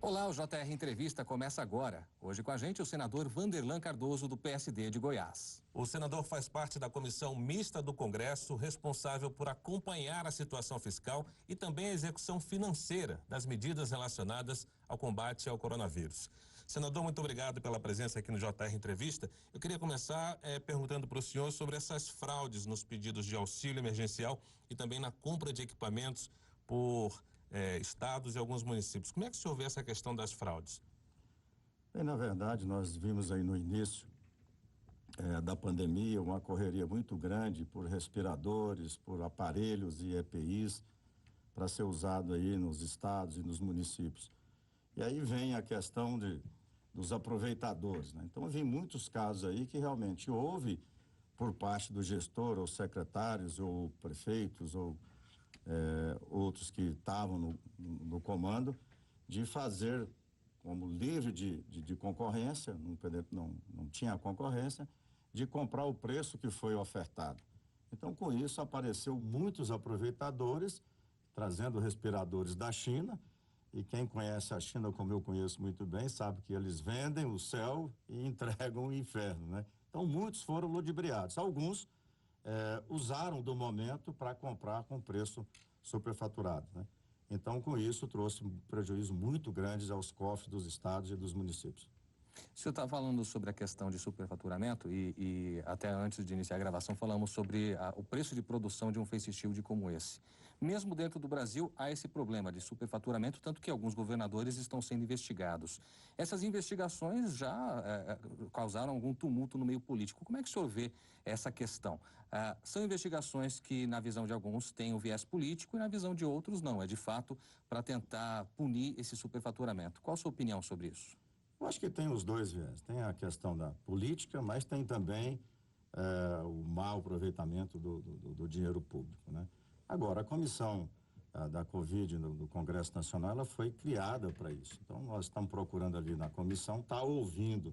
Olá, o JR Entrevista começa agora. Hoje com a gente o senador Wanderlan Cardoso, do PSD de Goiás. O senador faz parte da comissão mista do Congresso, responsável por acompanhar a situação fiscal e também a execução financeira das medidas relacionadas ao combate ao coronavírus. Senador, muito obrigado pela presença aqui no JR Entrevista. Eu queria começar perguntando para o senhor sobre essas fraudes nos pedidos de auxílio emergencial e também na compra de equipamentos por estados e alguns municípios. Como é que o senhor vê essa questão das fraudes? Bem, na verdade, nós vimos aí no início da pandemia uma correria muito grande por respiradores, por aparelhos e EPIs para ser usado aí nos estados e nos municípios. E aí vem a questão dos aproveitadores, né? Então, vi muitos casos aí que realmente houve, por parte do gestor, ou secretários, ou prefeitos, ou outros que estavam no comando, de fazer como livre de concorrência, não tinha concorrência, de comprar o preço que foi ofertado. Então, com isso, apareceu muitos aproveitadores, trazendo respiradores da China, e quem conhece a China, como eu conheço muito bem, sabe que eles vendem o céu e entregam o inferno, né? Então, muitos foram ludibriados. Alguns usaram do momento para comprar com preço superfaturado, né? Então, com isso, trouxe um prejuízo muito grande aos cofres dos estados e dos municípios. O senhor está falando sobre a questão de superfaturamento e até antes de iniciar a gravação falamos sobre o preço de produção de um face shield como esse. Mesmo dentro do Brasil há esse problema de superfaturamento, tanto que alguns governadores estão sendo investigados. Essas investigações já causaram algum tumulto no meio político. Como é que o senhor vê essa questão? São investigações que, na visão de alguns, têm o viés político e na visão de outros não. É de fato para tentar punir esse superfaturamento. Qual a sua opinião sobre isso? Eu acho que tem os dois viés. Tem a questão da política, mas tem também o mau aproveitamento do dinheiro público, né? Agora, a comissão da Covid do Congresso Nacional, ela foi criada para isso. Então, nós estamos procurando ali na comissão, está ouvindo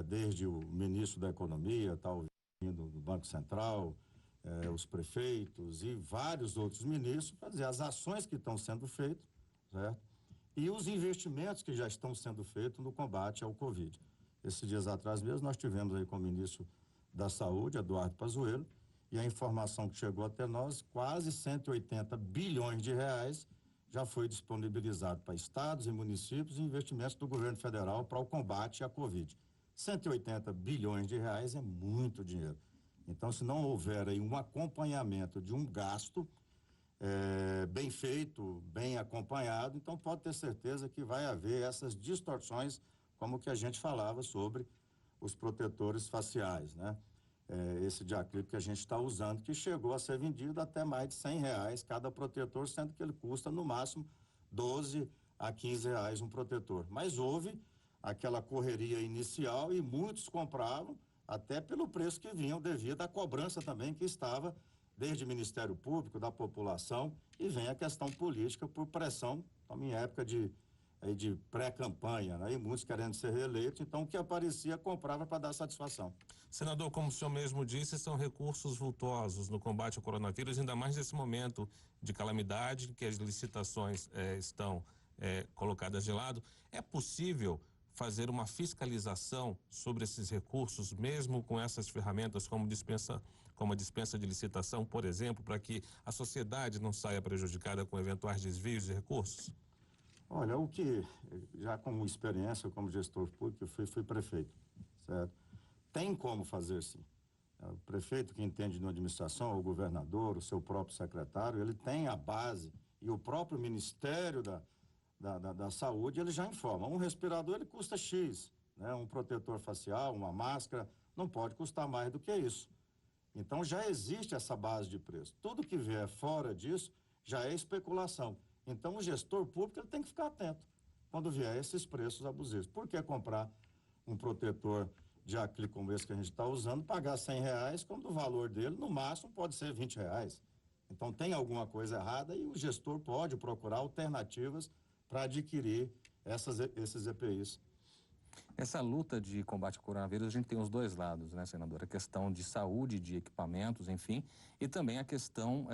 desde o ministro da Economia, está ouvindo do Banco Central, os prefeitos e vários outros ministros, para dizer as ações que estão sendo feitas, certo? E os investimentos que já estão sendo feitos no combate ao Covid. Esses dias atrás mesmo, nós tivemos aí com o ministro da Saúde, Eduardo Pazuello, e a informação que chegou até nós, quase 180 bilhões de reais já foi disponibilizado para estados e municípios e investimentos do governo federal para o combate à Covid. 180 bilhões de reais é muito dinheiro. Então, se não houver aí um acompanhamento de um gasto bem feito, bem acompanhado, então pode ter certeza que vai haver essas distorções, como que a gente falava sobre os protetores faciais, né? Esse de acrílico que a gente está usando, que chegou a ser vendido até mais de R$100 cada protetor, sendo que ele custa no máximo 12 a 15 reais um protetor. Mas houve aquela correria inicial e muitos compravam até pelo preço que vinham devido à cobrança também que estava desde o Ministério Público, da população, e vem a questão política por pressão, em época de pré-campanha, né? E muitos querendo ser reeleitos, então o que aparecia comprava para dar satisfação. Senador, como o senhor mesmo disse, são recursos vultosos no combate ao coronavírus, ainda mais nesse momento de calamidade, que as licitações estão colocadas de lado. É possível fazer uma fiscalização sobre esses recursos, mesmo com essas ferramentas como a dispensa de licitação, por exemplo, para que a sociedade não saia prejudicada com eventuais desvios de recursos? Olha, o que, já como experiência, como gestor público, eu fui prefeito, certo? Tem como fazer, sim. O prefeito que entende de administração, o governador, o seu próprio secretário, ele tem a base e o próprio Ministério da Saúde, ele já informa. Um respirador, ele custa X, né? Um protetor facial, uma máscara, não pode custar mais do que isso. Então, já existe essa base de preço. Tudo que vier fora disso já é especulação. Então, o gestor público ele tem que ficar atento quando vier esses preços abusivos. Por que comprar um protetor de acrílico como esse que a gente está usando, pagar R$100, quando o valor dele, no máximo, pode ser R$20? Então, tem alguma coisa errada e o gestor pode procurar alternativas para adquirir esses EPIs. Essa luta de combate ao coronavírus, a gente tem os dois lados, né, senadora? A questão de saúde, de equipamentos, enfim, e também a questão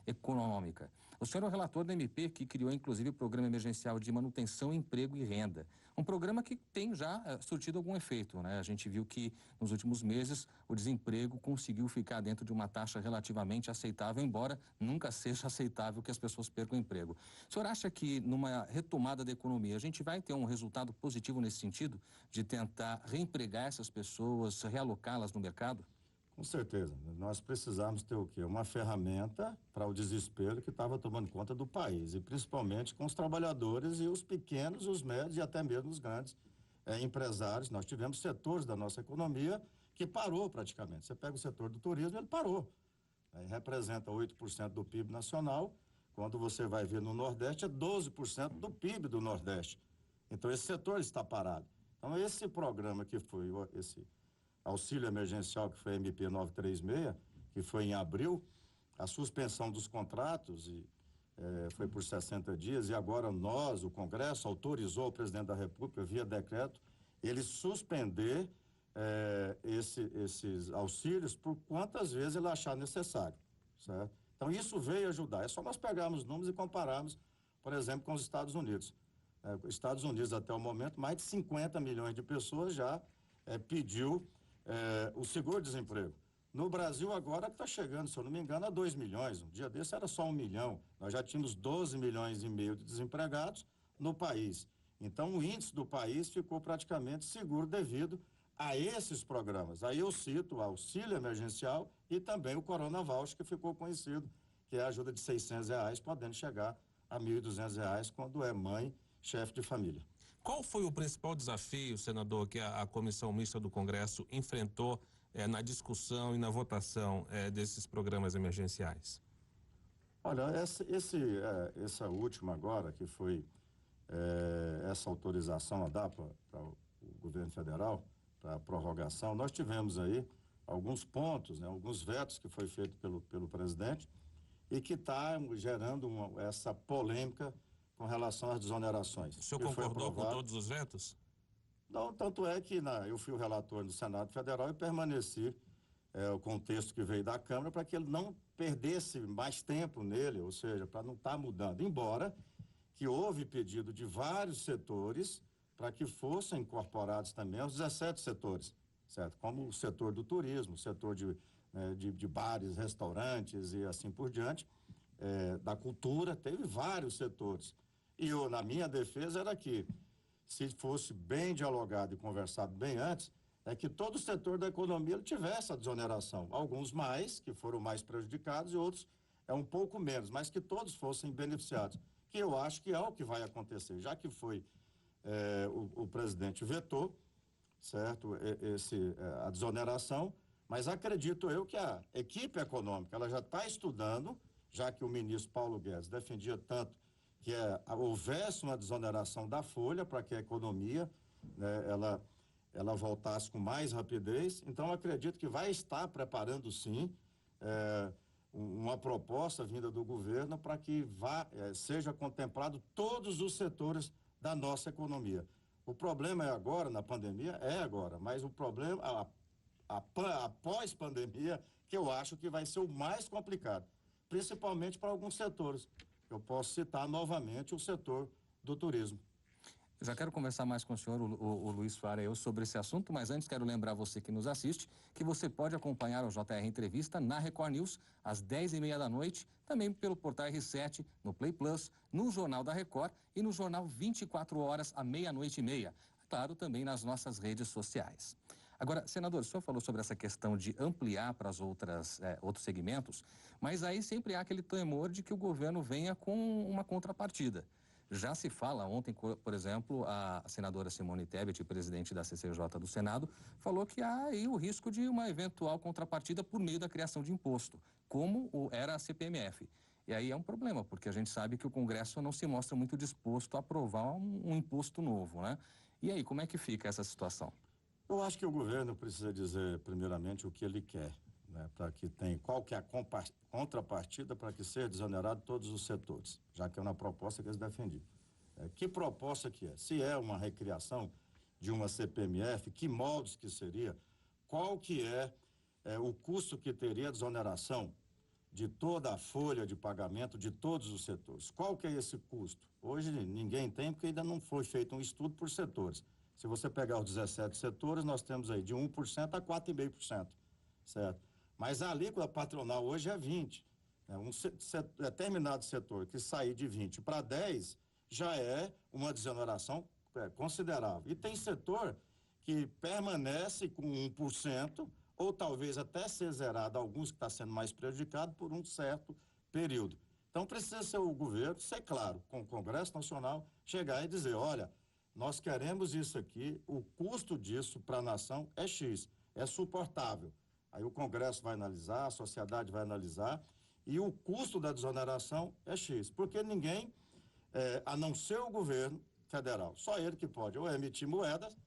econômica. O senhor é o relator da MP que criou, inclusive, o Programa Emergencial de Manutenção, Emprego e Renda. Um programa que tem já surtido algum efeito, né? A gente viu que, nos últimos meses, o desemprego conseguiu ficar dentro de uma taxa relativamente aceitável, embora nunca seja aceitável que as pessoas percam o emprego. O senhor acha que, numa retomada da economia, a gente vai ter um resultado positivo nesse sentido? De tentar reempregar essas pessoas, realocá-las no mercado? Com certeza. Nós precisamos ter o quê? Uma ferramenta para o desespero que estava tomando conta do país, e principalmente com os trabalhadores e os pequenos, os médios e até mesmo os grandes empresários. Nós tivemos setores da nossa economia que parou praticamente. Você pega o setor do turismo, ele parou. Representa 8% do PIB nacional. Quando você vai ver no Nordeste, é 12% do PIB do Nordeste. Então, esse setor está parado. Então, esse programa que foi, esse auxílio emergencial, que foi a MP 936, que foi em abril, a suspensão dos contratos foi por 60 dias, e agora nós, o Congresso, autorizou o presidente da República, via decreto, ele suspender esses auxílios por quantas vezes ele achar necessário, certo? Então, isso veio ajudar. É só nós pegarmos os números e compararmos, por exemplo, com os Estados Unidos. Os Estados Unidos, até o momento, mais de 50 milhões de pessoas já pediu o seguro-desemprego. No Brasil, agora está chegando, se eu não me engano, a 2 milhões. Um dia desse era só 1 milhão. Nós já tínhamos 12 milhões e meio de desempregados no país. Então, o índice do país ficou praticamente seguro devido a esses programas. Aí eu cito o auxílio emergencial e também o Corona Voucher, que ficou conhecido, que é a ajuda de R$ 600, podendo chegar a R$ 1.200 quando é mãe, chefe de família. Qual foi o principal desafio, senador, que a Comissão Mista do Congresso enfrentou na discussão e na votação desses programas emergenciais? Olha, essa última agora, que foi essa autorização a dar para o governo federal, para a prorrogação, nós tivemos aí alguns pontos, né, alguns vetos que foi feito pelo presidente e que está gerando essa polêmica com relação às desonerações. O senhor concordou com todos os vetos? Não, tanto é que eu fui o relator do Senado Federal e permaneci o contexto que veio da Câmara para que ele não perdesse mais tempo nele, ou seja, para não estar mudando. Embora que houve pedido de vários setores para que fossem incorporados também os 17 setores, certo? Como o setor do turismo, o setor de bares, restaurantes e assim por diante, da cultura, teve vários setores. E na minha defesa era que, se fosse bem dialogado e conversado bem antes, é que todo o setor da economia ele tivesse a desoneração. Alguns mais, que foram mais prejudicados, e outros um pouco menos, mas que todos fossem beneficiados. Que eu acho que é o que vai acontecer, já que foi o presidente vetou, certo, a desoneração, mas acredito eu que a equipe econômica ela já está estudando, já que o ministro Paulo Guedes defendia tanto que houvesse uma desoneração da folha para que a economia, né, ela voltasse com mais rapidez. Então, acredito que vai estar preparando, sim, uma proposta vinda do governo para que seja contemplado todos os setores da nossa economia. O problema é agora, na pandemia, mas o problema, após pandemia, que eu acho que vai ser o mais complicado, principalmente para alguns setores. Eu posso citar novamente o setor do turismo. Já quero conversar mais com o senhor, o Luiz Fara, sobre esse assunto, mas antes quero lembrar você que nos assiste que você pode acompanhar o JR Entrevista na Record News às 10h30 da noite, também pelo portal R7, no Play Plus, no Jornal da Record e no Jornal 24 horas à 00:30. Claro, também nas nossas redes sociais. Agora, senador, o senhor falou sobre essa questão de ampliar para as outros segmentos, mas aí sempre há aquele temor de que o governo venha com uma contrapartida. Já se fala, ontem, por exemplo, a senadora Simone Tebet, presidente da CCJ do Senado, falou que há aí o risco de uma eventual contrapartida por meio da criação de imposto, como era a CPMF. E aí é um problema, porque a gente sabe que o Congresso não se mostra muito disposto a aprovar um imposto novo, né? E aí, como é que fica essa situação? Eu acho que o governo precisa dizer, primeiramente, o que ele quer, né, para que tenha, qual que é a contrapartida para que seja desonerado todos os setores, já que é uma proposta que eles defendiam. Que proposta que é? Se é uma recriação de uma CPMF, que moldes que seria, qual que é o custo que teria a desoneração de toda a folha de pagamento de todos os setores. Qual que é esse custo? Hoje ninguém tem, porque ainda não foi feito um estudo por setores. Se você pegar os 17 setores, nós temos aí de 1% a 4,5%, certo? Mas a alíquota patronal hoje é 20%. Um determinado setor que sair de 20 para 10 já é uma desoneração considerável. E tem setor que permanece com 1%, ou talvez até ser zerado, alguns que estão sendo mais prejudicados por um certo período. Então precisa ser o governo, ser claro, com o Congresso Nacional, chegar e dizer, olha, nós queremos isso aqui, o custo disso para a nação é X, é suportável. Aí o Congresso vai analisar, a sociedade vai analisar, e o custo da desoneração é X, porque ninguém, a não ser o governo federal, só ele que pode, ou emitir moedas,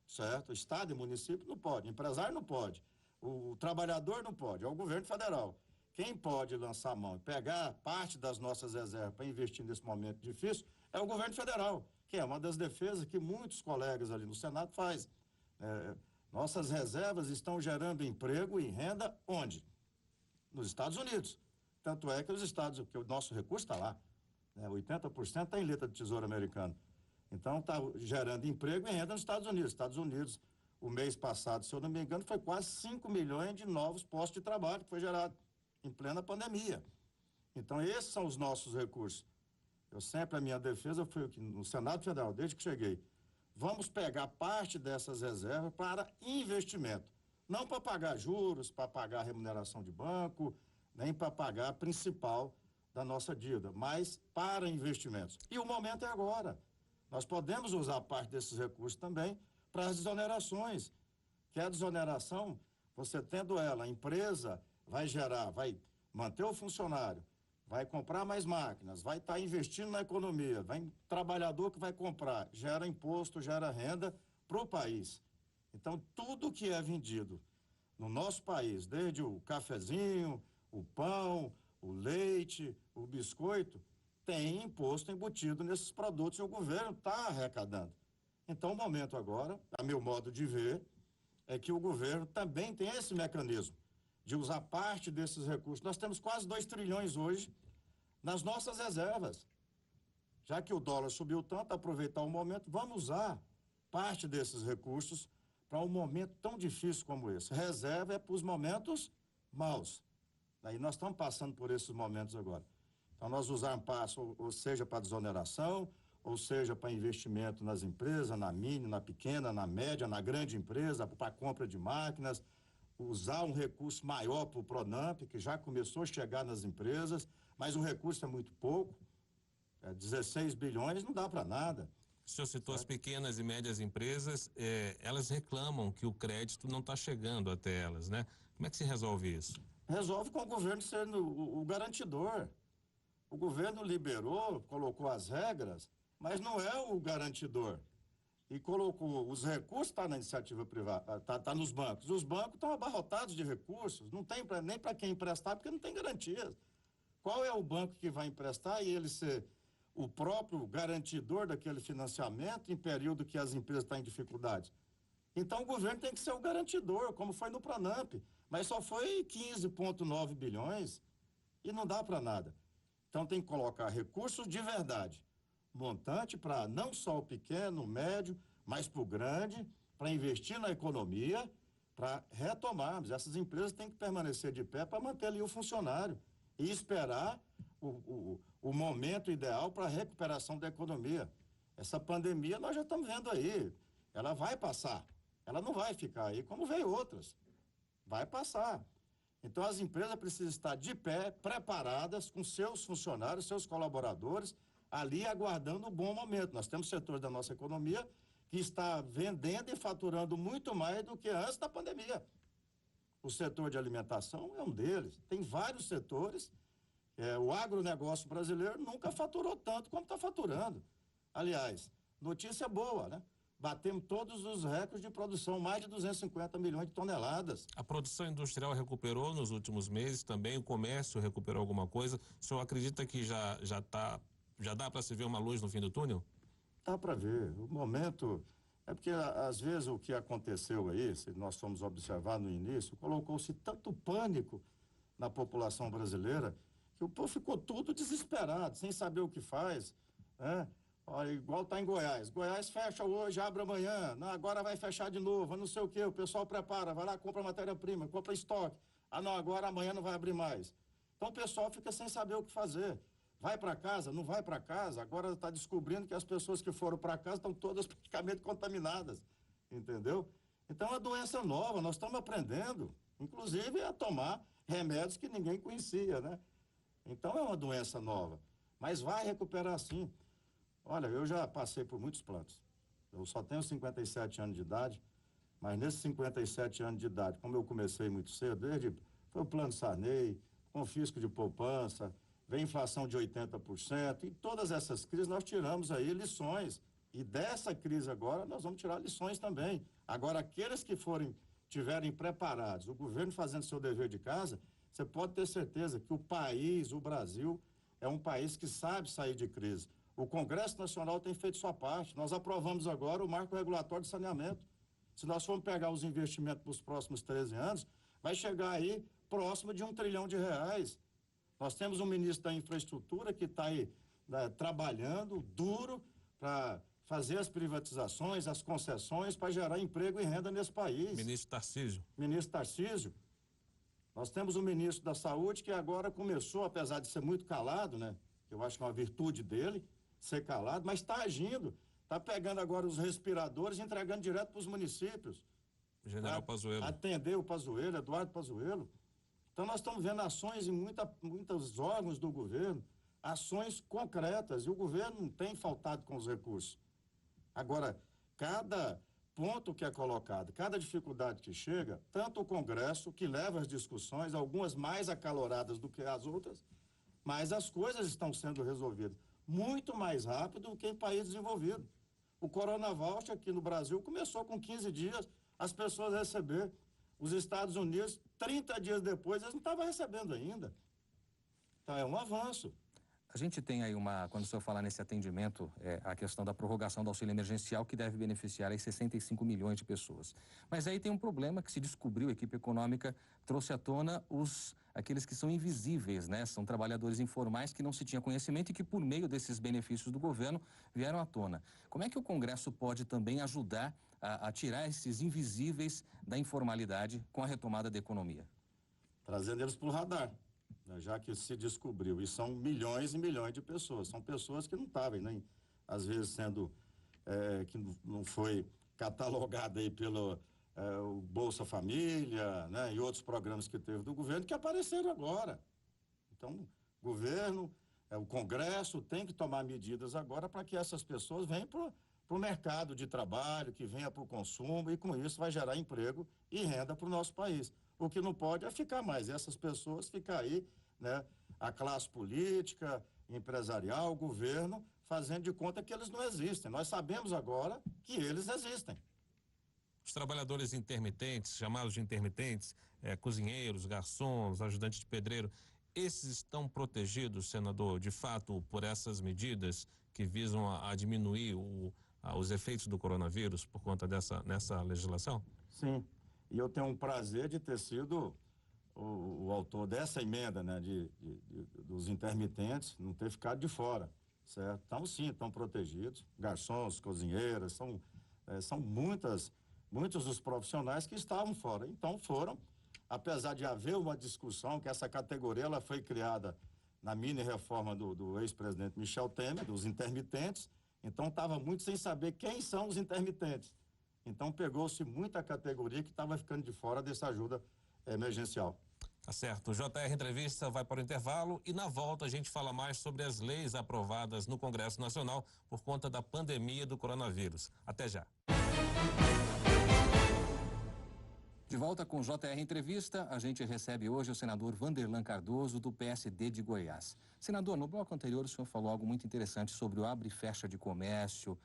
certo? Estado e município não pode, empresário não pode, o trabalhador não pode, é o governo federal. Quem pode lançar a mão e pegar parte das nossas reservas para investir nesse momento difícil é o governo federal, que é uma das defesas que muitos colegas ali no Senado fazem. Nossas reservas estão gerando emprego e renda onde? Nos Estados Unidos. Tanto é que que o nosso recurso está lá, 80% está em letra de tesouro americano. Então está gerando emprego e renda nos Estados Unidos. Estados Unidos, o mês passado, se eu não me engano, foi quase 5 milhões de novos postos de trabalho que foi gerado em plena pandemia. Então esses são os nossos recursos. A minha defesa foi no Senado Federal, desde que cheguei, vamos pegar parte dessas reservas para investimento, não para pagar juros, para pagar remuneração de banco, nem para pagar a principal da nossa dívida, mas para investimentos. E o momento é agora. Nós podemos usar parte desses recursos também para as desonerações, que a desoneração, você tendo ela, a empresa vai manter o funcionário, vai comprar mais máquinas, vai estar investindo na economia, trabalhador que vai comprar, gera imposto, gera renda para o país. Então, tudo que é vendido no nosso país, desde o cafezinho, o pão, o leite, o biscoito, tem imposto embutido nesses produtos e o governo está arrecadando. Então, o momento agora, a meu modo de ver, é que o governo também tem esse mecanismo de usar parte desses recursos. Nós temos quase 2 trilhões hoje nas nossas reservas. Já que o dólar subiu tanto, aproveitar o momento, vamos usar parte desses recursos para um momento tão difícil como esse. Reserva é para os momentos maus. Aí nós estamos passando por esses momentos agora. Então, nós usarmos, ou seja, para desoneração, ou seja, para investimento nas empresas, na mini, na pequena, na média, na grande empresa, para compra de máquinas, usar um recurso maior para o Pronamp, que já começou a chegar nas empresas, mas o recurso é muito pouco, 16 bilhões não dá para nada. O senhor citou as pequenas e médias empresas, elas reclamam que o crédito não está chegando até elas, né? Como é que se resolve isso? Resolve com o governo sendo o garantidor. O governo liberou, colocou as regras, mas não é o garantidor. E colocou os recursos, está na iniciativa privada, está nos bancos. Os bancos estão abarrotados de recursos, não tem nem para quem emprestar, porque não tem garantias. Qual é o banco que vai emprestar e ele ser o próprio garantidor daquele financiamento em período que as empresas estão em dificuldade? Então o governo tem que ser o garantidor, como foi no Pronamp, mas só foi 15,9 bilhões e não dá para nada. Então tem que colocar recursos de verdade, montante para não só o pequeno, o médio, mas para o grande, para investir na economia, para retomarmos. Essas empresas têm que permanecer de pé para manter ali o funcionário e esperar o momento ideal para a recuperação da economia. Essa pandemia nós já estamos vendo aí, ela vai passar, ela não vai ficar aí como veio outras, vai passar. Então as empresas precisam estar de pé, preparadas, com seus funcionários, seus colaboradores, ali aguardando um bom momento. Nós temos setores da nossa economia que está vendendo e faturando muito mais do que antes da pandemia. O setor de alimentação é um deles. Tem vários setores. O agronegócio brasileiro nunca faturou tanto como está faturando. Aliás, notícia boa, né? Batemos todos os recordes de produção, mais de 250 milhões de toneladas. A produção industrial recuperou nos últimos meses também, o comércio recuperou alguma coisa. O senhor acredita que já dá para se ver uma luz no fim do túnel? Dá para ver. O momento É porque, às vezes, o que aconteceu aí, se nós formos observar no início, colocou-se tanto pânico na população brasileira que o povo ficou tudo desesperado, sem saber o que faz, né? Olha, igual está em Goiás. Goiás fecha hoje, abre amanhã, não, agora vai fechar de novo, não sei o quê, o pessoal prepara, vai lá, compra matéria-prima, compra estoque. Ah, não, agora amanhã não vai abrir mais. Então o pessoal fica sem saber o que fazer. Vai para casa, não vai para casa, agora está descobrindo que as pessoas que foram para casa estão todas praticamente contaminadas, entendeu? Então é uma doença nova, nós estamos aprendendo, inclusive a tomar remédios que ninguém conhecia, né? Então é uma doença nova, mas vai recuperar sim. Olha, eu já passei por muitos planos. Eu só tenho 57 anos de idade, mas nesses 57 anos de idade, como eu comecei muito cedo, foi o plano Sarney, confisco de poupança, vem inflação de 80%, e todas essas crises nós tiramos aí lições. E dessa crise agora nós vamos tirar lições também. Agora, aqueles que tiverem preparados, o governo fazendo seu dever de casa, você pode ter certeza que o país, o Brasil, é um país que sabe sair de crise. O Congresso Nacional tem feito sua parte. Nós aprovamos agora o marco regulatório de saneamento. Se nós formos pegar os investimentos para os próximos 13 anos, vai chegar aí próximo de R$ 1 trilhão. Nós temos um ministro da Infraestrutura que está aí, né, trabalhando duro para fazer as privatizações, as concessões, para gerar emprego e renda nesse país. Ministro Tarcísio. Ministro Tarcísio. Nós temos o ministro da Saúde que agora começou, apesar de ser muito calado, né? Eu acho que é uma virtude dele, ser calado, mas está agindo. Está pegando agora os respiradores e entregando direto para os municípios. General Pazuello. Atender o Pazuello, Eduardo Pazuello. Então, nós estamos vendo ações em muitos órgãos do governo, ações concretas, e o governo não tem faltado com os recursos. Agora, cada ponto que é colocado, cada dificuldade que chega, tanto o Congresso, que leva as discussões, algumas mais acaloradas do que as outras, mas as coisas estão sendo resolvidas muito mais rápido do que em país desenvolvido. O Corona Voucher aqui no Brasil começou com 15 dias as pessoas receber. Os Estados Unidos, 30 dias depois, eles não estavam recebendo ainda. Então, é um avanço. A gente tem aí quando o senhor falar nesse atendimento, a questão da prorrogação do auxílio emergencial, que deve beneficiar aí 65 milhões de pessoas. Mas aí tem um problema que se descobriu, a equipe econômica trouxe à tona aqueles que são invisíveis, né? São trabalhadores informais que não se tinha conhecimento e que, por meio desses benefícios do governo, vieram à tona. Como é que o Congresso pode também ajudar a tirar esses invisíveis da informalidade com a retomada da economia? Trazendo eles para o radar, né? Já que se descobriu, e são milhões e milhões de pessoas, são pessoas que não estavam, nem às vezes que não foi catalogada aí pelo o Bolsa Família, né? E outros programas que teve do governo que apareceram agora. Então, o governo, o Congresso tem que tomar medidas agora para que essas pessoas venham para o mercado de trabalho, que venha para o consumo, e com isso vai gerar emprego e renda para o nosso país. O que não pode é ficar mais, essas pessoas ficar aí, né? A classe política, empresarial, o governo, fazendo de conta que eles não existem. Nós sabemos agora que eles existem. Os trabalhadores intermitentes, chamados de intermitentes, cozinheiros, garçons, ajudantes de pedreiro, esses estão protegidos, senador, de fato, por essas medidas que visam a diminuir os efeitos do coronavírus por conta nessa legislação? Sim, e eu tenho um prazer de ter sido o autor dessa emenda, né, dos intermitentes, não ter ficado de fora, certo? Então, sim, estão protegidos, garçons, cozinheiras, são muitos dos profissionais que estavam fora. Então, foram, apesar de haver uma discussão que essa categoria ela foi criada na mini-reforma do ex-presidente Michel Temer, dos intermitentes, então estava muito sem saber quem são os intermitentes. Então, pegou-se muita categoria que estava ficando de fora dessa ajuda emergencial. Tá certo. O JR Entrevista vai para o intervalo e na volta a gente fala mais sobre as leis aprovadas no Congresso Nacional por conta da pandemia do coronavírus. Até já. De volta com o JR Entrevista, a gente recebe hoje o senador Wanderlan Cardoso, do PSD de Goiás. Senador, no bloco anterior o senhor falou algo muito interessante sobre o abre e fecha de comércio,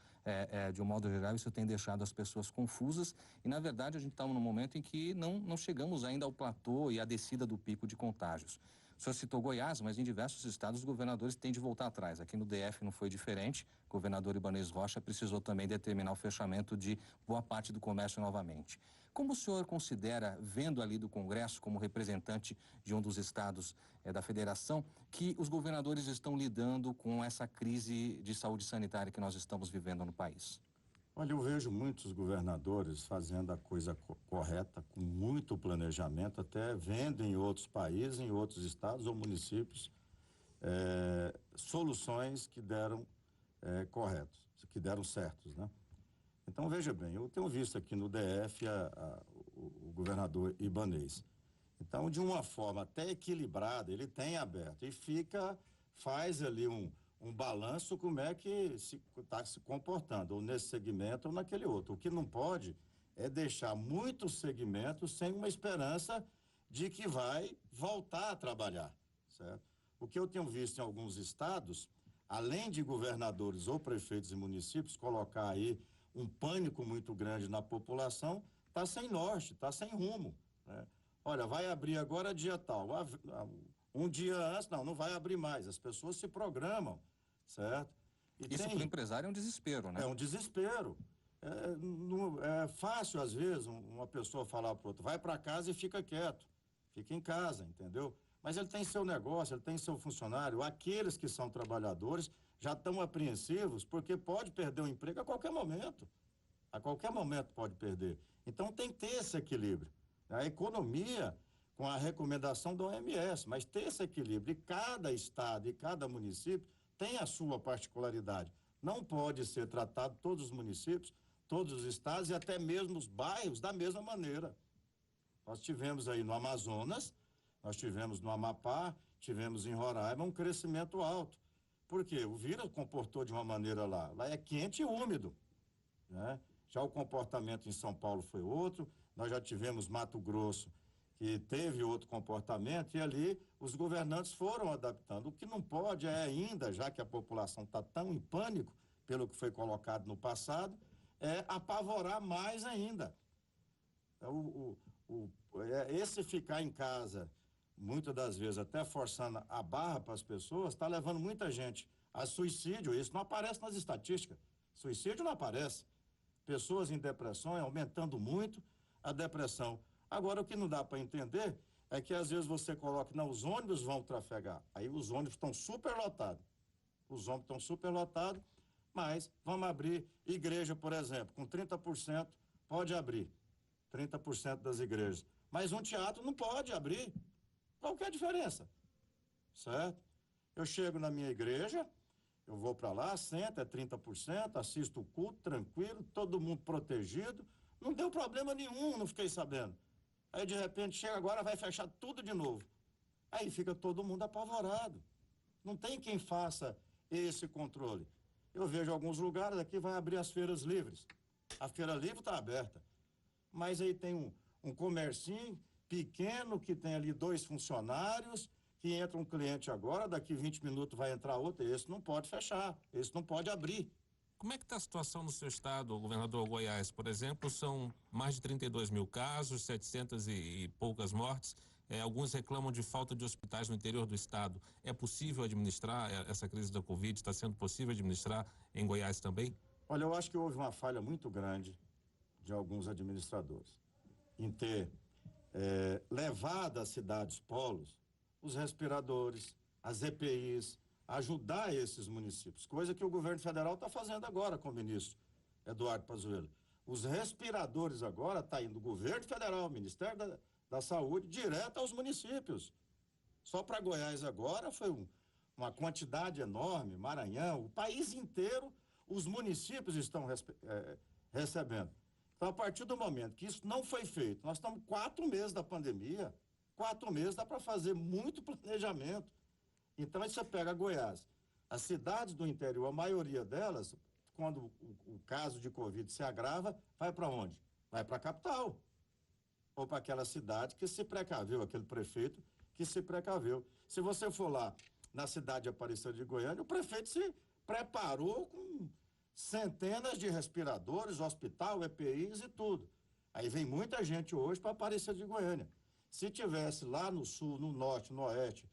de um modo geral isso tem deixado as pessoas confusas e, na verdade, a gente está num momento em que não chegamos ainda ao platô e à descida do pico de contágios. O senhor citou Goiás, mas em diversos estados os governadores têm de voltar atrás. Aqui no DF não foi diferente. O governador Ibanez Rocha precisou também determinar o fechamento de boa parte do comércio novamente. Como o senhor considera, vendo ali do Congresso como representante de um dos estados da federação, que os governadores estão lidando com essa crise de saúde sanitária que nós estamos vivendo no país? Olha, eu vejo muitos governadores fazendo a coisa correta, com muito planejamento, até vendo em outros países, em outros estados ou municípios, soluções que deram corretos, que deram certos, né? Então, veja bem, eu tenho visto aqui no DF o governador Ibanez. Então, de uma forma até equilibrada, ele tem aberto e faz ali um balanço como é que está se comportando, ou nesse segmento ou naquele outro. O que não pode é deixar muitos segmentos sem uma esperança de que vai voltar a trabalhar, certo? O que eu tenho visto em alguns estados, além de governadores ou prefeitos e municípios colocar aí um pânico muito grande na população, está sem norte, está sem rumo, né? Olha, vai abrir agora dia tal, um dia antes, não vai abrir mais, as pessoas se programam, certo? Isso para o empresário é um desespero, né? É um desespero. É fácil, às vezes, uma pessoa falar para outra, vai para casa e fica quieto, fica em casa, entendeu? Mas ele tem seu negócio, ele tem seu funcionário, aqueles que são trabalhadores já estão apreensivos porque pode perder o emprego a qualquer momento pode perder. Então tem que ter esse equilíbrio. A economia, com a recomendação da OMS, mas ter esse equilíbrio. E cada estado e cada município tem a sua particularidade. Não pode ser tratado todos os municípios, todos os estados e até mesmo os bairros da mesma maneira. Nós tivemos aí no Amazonas, nós tivemos no Amapá, tivemos em Roraima um crescimento alto. Por quê? O vírus comportou de uma maneira lá. Lá é quente e úmido, né? Já o comportamento em São Paulo foi outro. Nós já tivemos Mato Grosso, que teve outro comportamento, e ali os governantes foram adaptando. O que não pode é ainda, já que a população está tão em pânico pelo que foi colocado no passado, é apavorar mais ainda. Esse ficar em casa, muitas das vezes até forçando a barra para as pessoas, está levando muita gente a suicídio. Isso não aparece nas estatísticas. Suicídio não aparece. Pessoas em depressão, aumentando muito a depressão. Agora, o que não dá para entender é que às vezes você coloca, não, os ônibus vão trafegar. Aí os ônibus estão superlotados. Mas vamos abrir igreja, por exemplo, com 30%, pode abrir. 30% das igrejas. Mas um teatro não pode abrir. Qual que é a diferença? Certo? Eu chego na minha igreja, eu vou para lá, sento, é 30%, assisto o culto, tranquilo, todo mundo protegido, não deu problema nenhum, não fiquei sabendo. Aí, de repente, chega agora, vai fechar tudo de novo. Aí fica todo mundo apavorado. Não tem quem faça esse controle. Eu vejo alguns lugares aqui, vai abrir as feiras livres. A feira livre está aberta. Mas aí tem um comercinho pequeno que tem ali 2 funcionários, que entra um cliente agora, daqui 20 minutos vai entrar outro, esse não pode fechar, esse não pode abrir. Como é que está a situação no seu estado, governador Goiás, por exemplo? São mais de 32 mil casos, 700 e poucas mortes. Alguns reclamam de falta de hospitais no interior do estado. É possível administrar essa crise da Covid? Está sendo possível administrar em Goiás também? Olha, eu acho que houve uma falha muito grande de alguns administradores em ter levado às cidades polos os respiradores, as EPIs, ajudar esses municípios, coisa que o governo federal está fazendo agora com o ministro Eduardo Pazuello. Os respiradores agora está indo do governo federal, Ministério da Saúde, direto aos municípios. Só para Goiás agora foi uma quantidade enorme, Maranhão, o país inteiro, os municípios estão recebendo. Então, a partir do momento que isso não foi feito, nós estamos 4 meses da pandemia, 4 meses dá para fazer muito planejamento. Então, aí você pega Goiás, as cidades do interior, a maioria delas, quando o caso de Covid se agrava, vai para onde? Vai para a capital. Ou para aquela cidade que se precaveu, aquele prefeito que se precaveu. Se você for lá na cidade de Aparecida de Goiânia, o prefeito se preparou com centenas de respiradores, hospital, EPIs e tudo. Aí vem muita gente hoje para Aparecida de Goiânia. Se tivesse lá no sul, no norte, no oeste,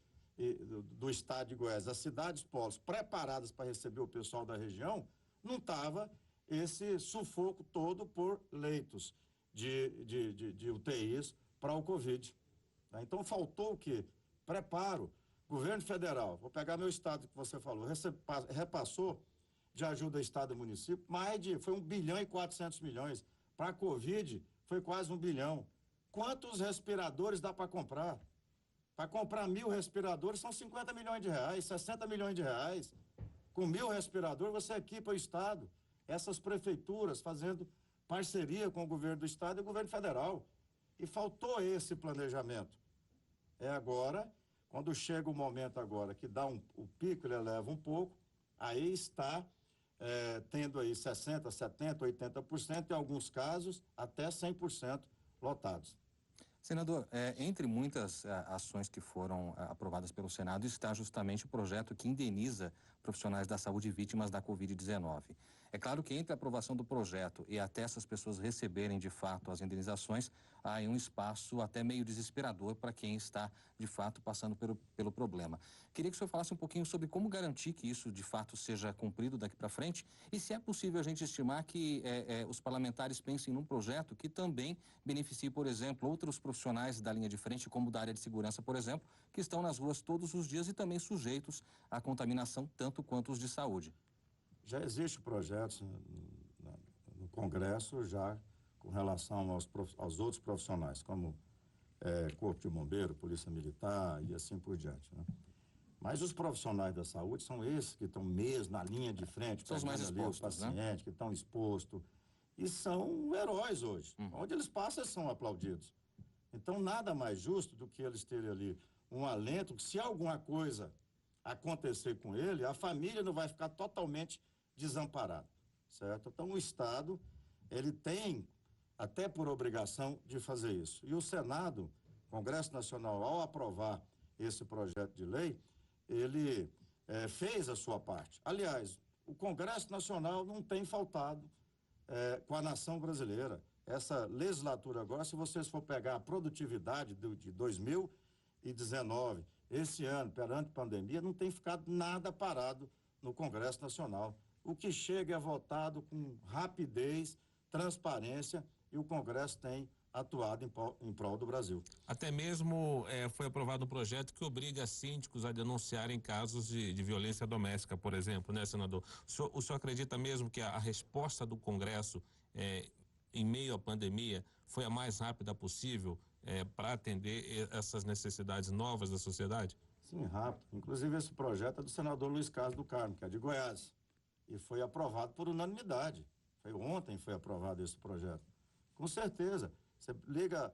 do estado de Goiás, as cidades polos preparadas para receber o pessoal da região, não estava esse sufoco todo por leitos de UTIs para o Covid. Tá? Então faltou o quê? Preparo. Governo federal, vou pegar meu estado que você falou, repassou de ajuda a estado e município, foi 1 bilhão e 400 milhões. Para a Covid, foi quase 1 bilhão. Quantos respiradores dá para comprar? Para comprar 1.000 respiradores são 50 milhões de reais, 60 milhões de reais. Com 1.000 respiradores, você equipa o estado. Essas prefeituras fazendo parceria com o governo do estado e o governo federal. E faltou esse planejamento. É agora, quando chega o momento agora que dá o pico, ele eleva um pouco, aí está tendo aí 60%, 70%, 80%, em alguns casos até 100% lotados. Senador, entre muitas ações que foram aprovadas pelo Senado está justamente o projeto que indeniza profissionais da saúde vítimas da Covid-19. É claro que entre a aprovação do projeto e até essas pessoas receberem de fato as indenizações, há aí um espaço até meio desesperador para quem está de fato passando pelo problema. Queria que o senhor falasse um pouquinho sobre como garantir que isso de fato seja cumprido daqui para frente e se é possível a gente estimar que os parlamentares pensem num projeto que também beneficie, por exemplo, outros profissionais da linha de frente, como da área de segurança, por exemplo, que estão nas ruas todos os dias e também sujeitos à contaminação tanto quanto os de saúde. Já existe projetos no Congresso já com relação aos outros profissionais, como Corpo de Bombeiro, Polícia Militar e assim por diante, né? Mas os profissionais da saúde são esses que estão mesmo na linha de frente, são os mais expostos, o paciente, né? Que estão expostos, e são heróis hoje. Onde eles passam, eles são aplaudidos. Então, nada mais justo do que eles terem ali um alento, que se alguma coisa acontecer com ele, a família não vai ficar totalmente desamparada, certo? Então, o Estado, ele tem, até por obrigação, de fazer isso. E o Senado, Congresso Nacional, ao aprovar esse projeto de lei, ele fez a sua parte. Aliás, o Congresso Nacional não tem faltado com a nação brasileira. Essa legislatura agora, se vocês for pegar a produtividade de 2019, esse ano, perante pandemia, não tem ficado nada parado no Congresso Nacional. O que chega é votado com rapidez, transparência, e o Congresso tem atuado em prol do Brasil. Até mesmo foi aprovado um projeto que obriga síndicos a denunciarem casos de violência doméstica, por exemplo, né, senador? O senhor acredita mesmo que a resposta do Congresso em meio à pandemia foi a mais rápida possível para atender essas necessidades novas da sociedade? Sim, rápido. Inclusive esse projeto é do senador Luiz Carlos do Carmo, que é de Goiás, e foi aprovado por unanimidade. Ontem foi aprovado esse projeto. Com certeza. Você liga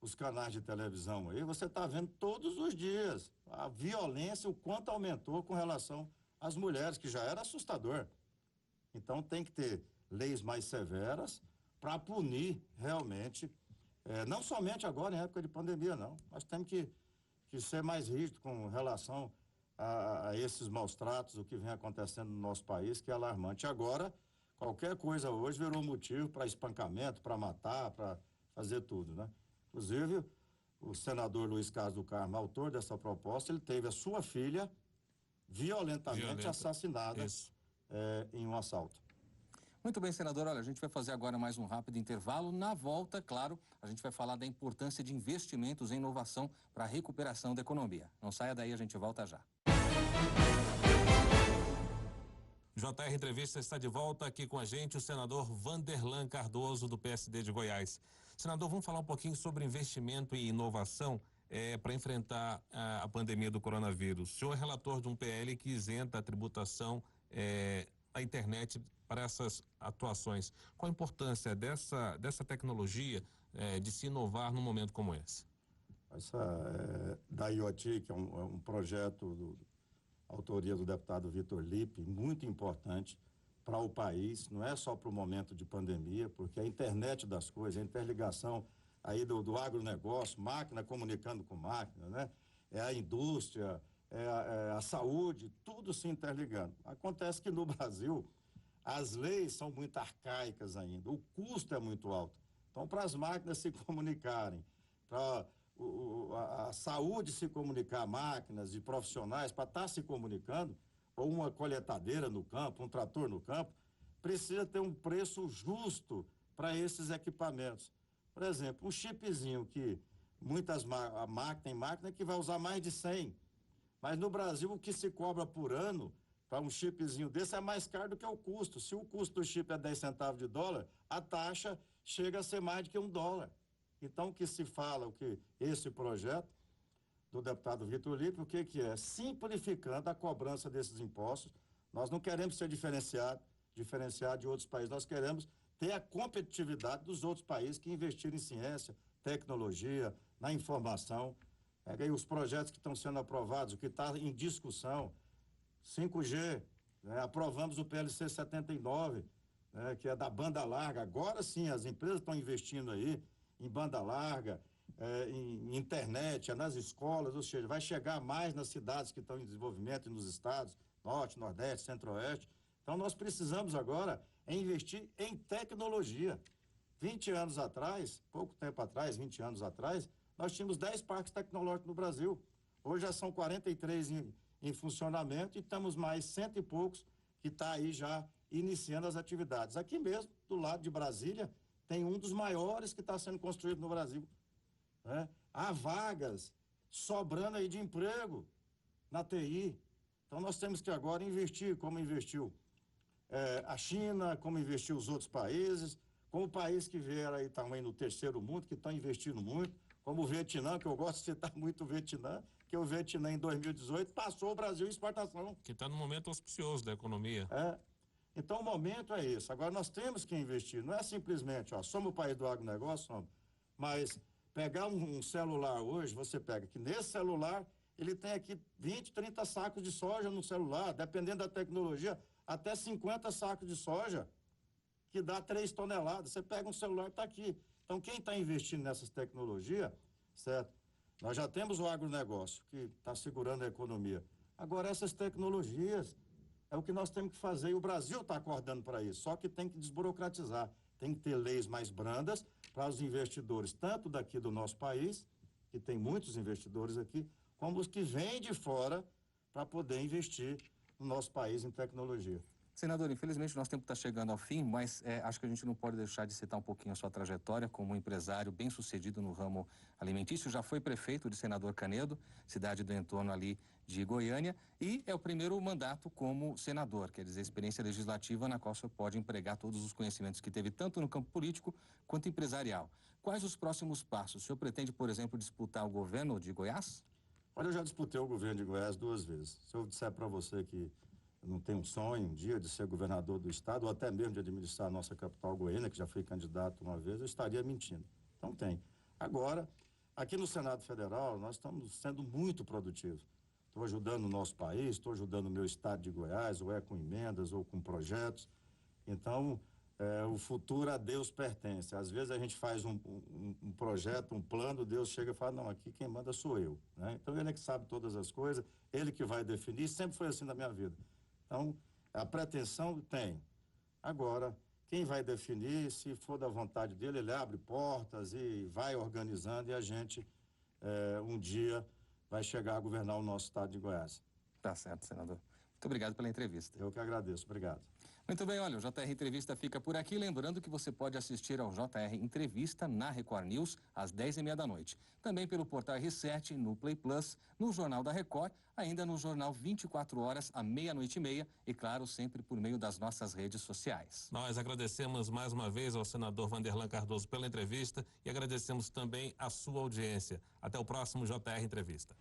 os canais de televisão aí, você está vendo todos os dias a violência, o quanto aumentou com relação às mulheres, que já era assustador. Então tem que ter leis mais severas para punir realmente, não somente agora em época de pandemia, não. Nós temos que ser mais rígido com relação a esses maus tratos, o que vem acontecendo no nosso país, que é alarmante. Agora, qualquer coisa hoje virou motivo para espancamento, para matar, para fazer tudo, né? Inclusive, o senador Luiz Carlos do Carmo, autor dessa proposta, ele teve a sua filha violentamente assassinada em um assalto. Muito bem, senador. Olha, a gente vai fazer agora mais um rápido intervalo. Na volta, claro, a gente vai falar da importância de investimentos em inovação para a recuperação da economia. Não saia daí, a gente volta já. JR Entrevista está de volta aqui com a gente o senador Vanderlan Cardoso, do PSD de Goiás. Senador, vamos falar um pouquinho sobre investimento e inovação para enfrentar a pandemia do coronavírus. O senhor é relator de um PL que isenta a tributação à internet para essas atuações. Qual a importância dessa tecnologia de se inovar num momento como esse? Da IoT, que é um projeto autoria do deputado Vitor Lippe, muito importante para o país, não é só para o momento de pandemia, porque a internet das coisas, a interligação aí do agronegócio, máquina comunicando com máquina, né? É a indústria, a saúde, tudo se interligando. Acontece que no Brasil as leis são muito arcaicas ainda, o custo é muito alto. Então, para as máquinas se comunicarem, para a saúde se comunicar, máquinas e profissionais, para estar se comunicando, ou uma coletadeira no campo, um trator no campo, precisa ter um preço justo para esses equipamentos. Por exemplo, um chipzinho que tem máquina que vai usar mais de 100, mas no Brasil o que se cobra por ano para um chipzinho desse é mais caro do que o custo. Se o custo do chip é 10 centavos de dólar, a taxa chega a ser mais do que $1. Então, o que se fala, esse projeto do deputado Vitor Lippe, o que é? Simplificando a cobrança desses impostos. Nós não queremos ser diferenciado de outros países, nós queremos ter a competitividade dos outros países que investiram em ciência, tecnologia, na informação. Pega aí os projetos que estão sendo aprovados, o que está em discussão, 5G, né? Aprovamos o PLC 79, né? Que é da banda larga. Agora sim, as empresas estão investindo aí em banda larga, em internet, nas escolas, ou seja, vai chegar mais nas cidades que estão em desenvolvimento e nos estados, norte, nordeste, centro-oeste. Então, nós precisamos agora investir em tecnologia. 20 anos atrás, pouco tempo atrás, 20 anos atrás, nós tínhamos 10 parques tecnológicos no Brasil. Hoje já são 43 em funcionamento e estamos mais 100 e poucos que está aí já iniciando as atividades. Aqui mesmo, do lado de Brasília, tem um dos maiores que está sendo construído no Brasil. Né? Há vagas sobrando aí de emprego na TI. Então, nós temos que agora investir, como investiu a China, como investiu os outros países, como o país que vier aí também no terceiro mundo, que estão investindo muito, como o Vietnã, que eu gosto de citar muito o Vietnã, que o Vietnã em 2018 passou o Brasil em exportação. Que está no momento auspicioso da economia. Então, o momento é esse. Agora, nós temos que investir. Não é simplesmente, somos o país do agronegócio, mas pegar um celular hoje, você pega que nesse celular, ele tem aqui 20, 30 sacos de soja no celular, dependendo da tecnologia, até 50 sacos de soja, que dá 3 toneladas. Você pega um celular e está aqui. Então, quem está investindo nessas tecnologias, certo? Nós já temos o agronegócio, que está segurando a economia. Agora, essas tecnologias é o que nós temos que fazer, e o Brasil está acordando para isso, só que tem que desburocratizar, tem que ter leis mais brandas para os investidores, tanto daqui do nosso país, que tem muitos investidores aqui, como os que vêm de fora para poder investir no nosso país em tecnologia. Senador, infelizmente o nosso tempo está chegando ao fim, mas acho que a gente não pode deixar de citar um pouquinho a sua trajetória como empresário bem-sucedido no ramo alimentício. Já foi prefeito de Senador Canedo, cidade do entorno ali de Goiânia, e é o primeiro mandato como senador, quer dizer, experiência legislativa na qual o senhor pode empregar todos os conhecimentos que teve tanto no campo político quanto empresarial. Quais os próximos passos? O senhor pretende, por exemplo, disputar o governo de Goiás? Olha, eu já disputei o governo de Goiás 2 vezes. Se eu disser para você que eu não tenho um sonho um dia de ser governador do estado, ou até mesmo de administrar a nossa capital Goiânia, que já fui candidato uma vez, eu estaria mentindo. Então tem. Agora, aqui no Senado Federal, nós estamos sendo muito produtivos. Estou ajudando o nosso país, estou ajudando o meu estado de Goiás, ou com emendas, ou com projetos. Então, o futuro a Deus pertence. Às vezes a gente faz um projeto, um plano, Deus chega e fala, não, aqui quem manda sou eu. Né? Então, ele é que sabe todas as coisas, ele que vai definir, sempre foi assim na minha vida. Então, a pretensão tem. Agora, quem vai definir, se for da vontade dele, ele abre portas e vai organizando, e a gente, um dia, vai chegar a governar o nosso estado de Goiás. Tá certo, senador. Muito obrigado pela entrevista. Eu que agradeço. Obrigado. Muito bem, olha, o JR Entrevista fica por aqui. Lembrando que você pode assistir ao JR Entrevista na Record News às 10h30 da noite. Também pelo portal R7, no Play Plus, no Jornal da Record, ainda no Jornal 24 horas, à 00:30 e, claro, sempre por meio das nossas redes sociais. Nós agradecemos mais uma vez ao senador Vanderlan Cardoso pela entrevista e agradecemos também a sua audiência. Até o próximo JR Entrevista.